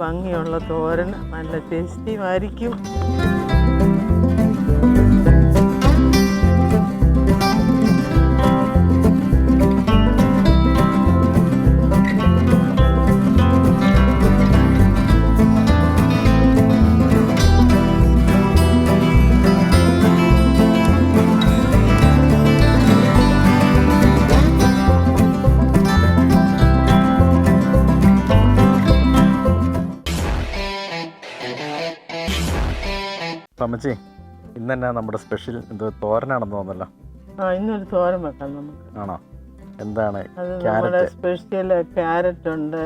ഭംഗിയുള്ള തോരൻ, നല്ല ടേസ്റ്റിയുമായിരിക്കും. അമ്മച്ചി, ഇന്ന് തന്നെ നമ്മുടെ സ്പെഷ്യൽ എന്തോ തോരനാണെന്ന് തോന്നല്ലോ. ഇന്നൊരു തോരൻ വെക്കാം നമുക്ക്. ആണോ? എന്താണ്? നമ്മുടെ സ്പെഷ്യൽ ക്യാരറ്റ് ഉണ്ട്,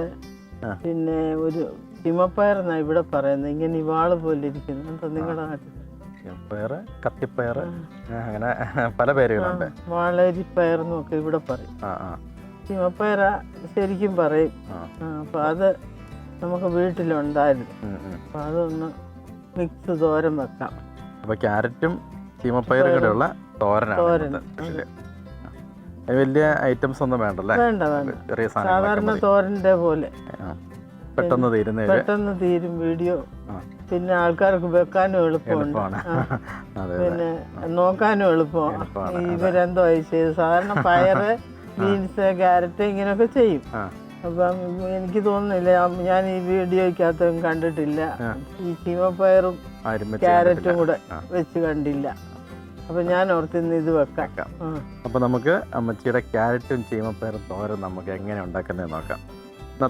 പിന്നെ ഒരു ചിമപ്പയർ എന്നാ ഇവിടെ പറയുന്നത്, ഇങ്ങനെ ഇവാള് പോലെ ഇരിക്കുന്നു. എന്താ നിങ്ങളുടെ നാട്ടിൽ? പയറ്, കത്തിപ്പയർ, അങ്ങനെ പല പേരുകളുണ്ട്. വാളരിപ്പയർ എന്നൊക്കെ ഇവിടെ പറയും. ചിമപ്പയർ ശരിക്കും പറയും. അപ്പൊ അത് നമുക്ക് വീട്ടിലുണ്ടായിരുന്നു. അപ്പൊ അതൊന്ന് മിക്സ് തോരൻ വെക്കാം. അപ്പൊ ക്യാരറ്റും ചീമപ്പയറും കൂടെയുള്ള തോരനാണ്. വലിയ ഐറ്റംസ് ഒന്നും വേണ്ടല്ലേ? വേണ്ട വേണ്ട, ചെറിയ സാധാരണ തോരന്റെ പോലെ പെട്ടെന്ന് തീരും വീഡിയോ. പിന്നെ ആൾക്കാർക്ക് വെക്കാനും എളുപ്പമാണ്, പിന്നെ നോക്കാനും എളുപ്പമാണ്. ഇവരെന്തോ ചെയ്ത് സാധാരണ പയറ്, ബീൻസ്, ക്യാരറ്റ് ഇങ്ങനെയൊക്കെ ചെയ്യും. അപ്പം എനിക്ക് തോന്നുന്നില്ല, ഞാൻ ഈ വീഡിയോയ്ക്കകത്തും കണ്ടിട്ടില്ല ഈ ചീമപ്പയറും ക്യാരറ്റും കൂടെ വെച്ച് കണ്ടില്ല. അപ്പൊ ഞാൻ ഓർത്തിന്ന് ഇത് വെക്കാം. അപ്പൊ നമുക്ക് അമ്മച്ചിയുടെ ക്യാരറ്റും ചീമപ്പയറും തോരൻ നമുക്ക് എങ്ങനെ ഉണ്ടാക്കുന്നത് നോക്കാം.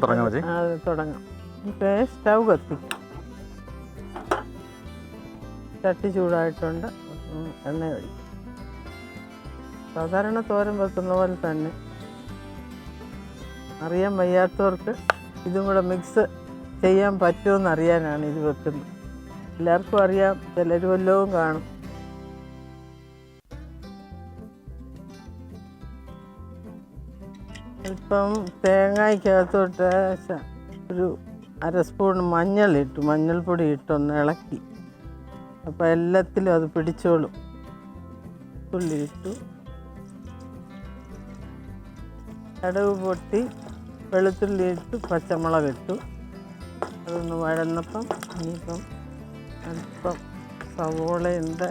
തുടങ്ങാം. സ്റ്റൗ കത്തിക്കും, ചട്ടി ചൂടായിട്ടുണ്ട്, എണ്ണ ഒഴിക്കും. സാധാരണ തോരൻ വെക്കുന്ന പോലെ തന്നെ. അറിയാൻ വയ്യാത്തവർക്ക് ഇതും കൂടെ മിക്സ് ചെയ്യാൻ പറ്റുമെന്ന് അറിയാനാണ് ഇത് വെക്കുന്നത്. എല്ലാവർക്കും അറിയാം, ചിലർ വല്ലതും കാണും. ഇപ്പം തേങ്ങയ്ക്കകത്തോട്ട് ഒരു 1/2 സ്പൂൺ മഞ്ഞൾപ്പൊടി ഇട്ടൊന്ന് ഇളക്കി. അപ്പം എല്ലാത്തിലും അത് പിടിച്ചോളും. ഉള്ളി ഇട്ടു, കടുക് പൊട്ടി, വെളുത്തുള്ളി ഇട്ടു, പച്ചമുളക് ഇട്ടു. അതൊന്ന് വഴന്നപ്പം ഇനിയിപ്പം അല്പം സവോളയുണ്ട്,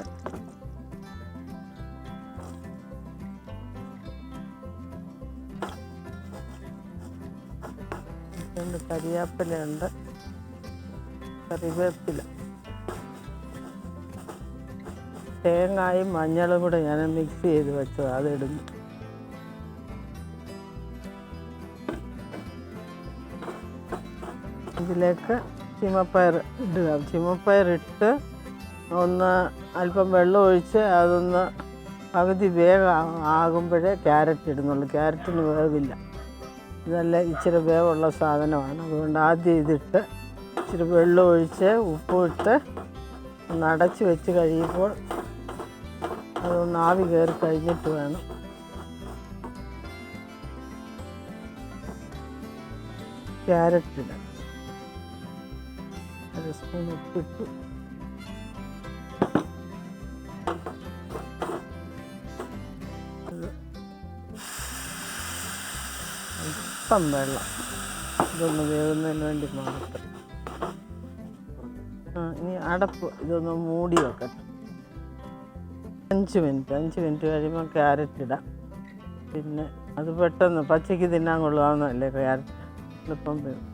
കരിവേപ്പിലയുണ്ട്, കറിവേപ്പില, തേങ്ങയും മഞ്ഞളും കൂടെ ഞാൻ മിക്സ് ചെയ്ത് വെച്ചത് അതിടുന്നു. ഇതിലേക്ക് ചീമപ്പയർ ഇടുക. ചീമപ്പയർ ഇട്ട് ഒന്ന് അല്പം വെള്ളം ഒഴിച്ച് അതൊന്ന് പകുതി ആകുമ്പോഴേ ക്യാരറ്റ് ഇടുന്നുള്ളൂ. ക്യാരറ്റിന് വേവില്ല, ഇതല്ല ഇച്ചിരി വേവുള്ള സാധനമാണ്. അതുകൊണ്ട് ആദ്യം ഇതിട്ട് ഇച്ചിരി വെള്ളം ഒഴിച്ച് ഉപ്പും ഇട്ട് ഒന്ന് അടച്ച് വെച്ച് കഴിയുമ്പോൾ അതൊന്ന് ആവി കയറി കഴിഞ്ഞിട്ട് വേണം ക്യാരറ്റ് ഇടാൻ. 1 സ്പൂൺ ഉപ്പിട്ടു, അല്പം വെള്ളം, ഇതൊന്ന് വേകുന്നതിന് വേണ്ടി മാത്രം. ഇനി അടപ്പ് ഇതൊന്ന് മൂടി വെക്കട്ടെ. 5 മിനിറ്റ് കഴിയുമ്പോൾ ക്യാരറ്റ് ഇടാം. പിന്നെ അത് പെട്ടെന്ന് പച്ചയ്ക്ക് തിന്നാൻ കൊള്ളുകയെന്നല്ലേ ക്യാരറ്റ്, എളുപ്പം വേവും.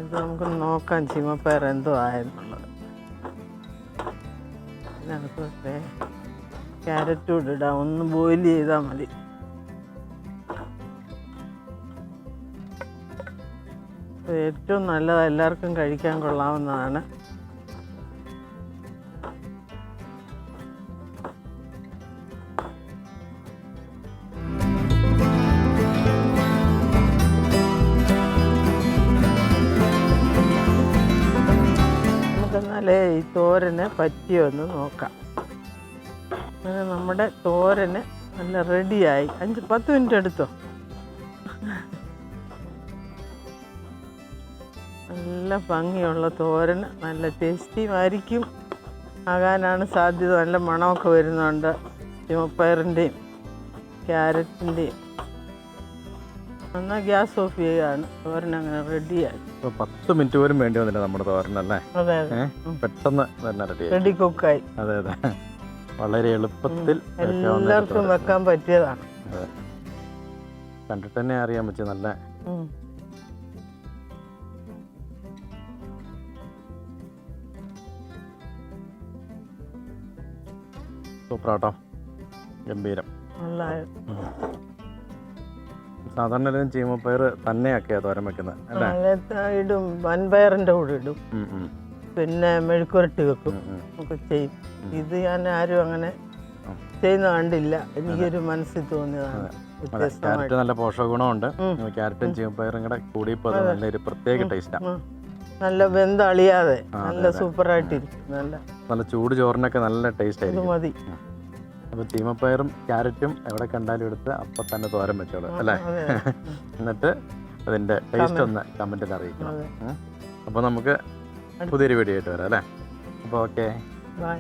ഇത് നമുക്ക് നോക്കാം ചീമപ്പയർ എന്തോ ആയെന്നുള്ളത്. അതിനകത്തോട്ട് ക്യാരറ്റ് കൂടെ ഇടാം, ഒന്ന് ബോയിൽ ചെയ്താൽ മതി. ഏറ്റവും നല്ലത്, എല്ലാവർക്കും കഴിക്കാൻ കൊള്ളാവുന്നതാണ്. നമുക്കെന്നാലേ ഈ തോരന് പറ്റിയൊന്ന് നോക്കാം. അങ്ങനെ നമ്മുടെ തോരന് നല്ല റെഡിയായി. 5-10 മിനിറ്റ് എടുത്തോ. നല്ല ഭംഗിയുള്ള തോരൻ, നല്ല ടേസ്റ്റിയുമായിരിക്കും. ആകാനാണ് സാധ്യത. നല്ല മണമൊക്കെ വരുന്നുണ്ട് ചുമപ്പയറിൻ്റെയും ക്യാരറ്റിൻ്റെയും. എന്നാൽ ഗ്യാസ് ഓഫ് ചെയ്യുകയാണ്. തോരൻ അങ്ങനെ റെഡിയായി. ഇപ്പോൾ 10 മിനിറ്റ് പോലും വേണ്ടി വന്നില്ല നമ്മുടെ തോരനല്ലേ? അതെ അതെ, പെട്ടെന്ന് തന്നെ റെഡി റെഡി കുക്കായി. അതെ അതെ, വളരെ എളുപ്പത്തിൽ എല്ലാവർക്കും വെക്കാൻ പറ്റിയതാണ്. അതെ, കണ്ടിട്ട് തന്നെ അറിയാൻ പറ്റും. നല്ല സൂപ്പറാട്ടോ, ഗംഭീരം. സാധാരണ എല്ലാവരും ചീമപ്പയർ തന്നെയൊക്കെയാ തോരൻ വെക്കുന്നത് അല്ലേ? ഇടും, വൻപയറിൻ്റെ കൂടെ ഇടും, പിന്നെ മെഴുക്കുരട്ടി വെക്കും ഒക്കെ ചെയ്യും. ഇത് ഞാൻ ആരും അങ്ങനെ ചെയ്യുന്ന കണ്ടില്ല, എനിക്കൊരു മനസ്സിൽ തോന്നിയതാണ്. ക്യാരറ്റ് നല്ല പോഷക ഗുണമുണ്ട്. ക്യാരറ്റും ചീമപ്പയറും കൂടെ കൂടിയപ്പോൾ അത് നല്ലൊരു പ്രത്യേക ടേസ്റ്റാണ്. നല്ല വെന്തളിയാതെ നല്ല സൂപ്പറായിട്ടിരിക്കും. നല്ല ചൂട് ചോറിനൊക്കെ നല്ല ടേസ്റ്റ് ആയിരിക്കും. മതി. അപ്പോൾ ചീമപ്പയറും ക്യാരറ്റും എവിടെ കണ്ടാലും എടുത്ത് അപ്പം തന്നെ തോരൻ വെച്ചോളൂ അല്ലേ? എന്നിട്ട് അതിൻ്റെ ടേസ്റ്റ് ഒന്ന് കമൻറ്റിൽ അറിയിക്കണം. അപ്പോൾ നമുക്ക് പുതിയൊരു വീഡിയോ ആയിട്ട് വരാം അല്ലേ? അപ്പോൾ ഓക്കെ, ബൈ.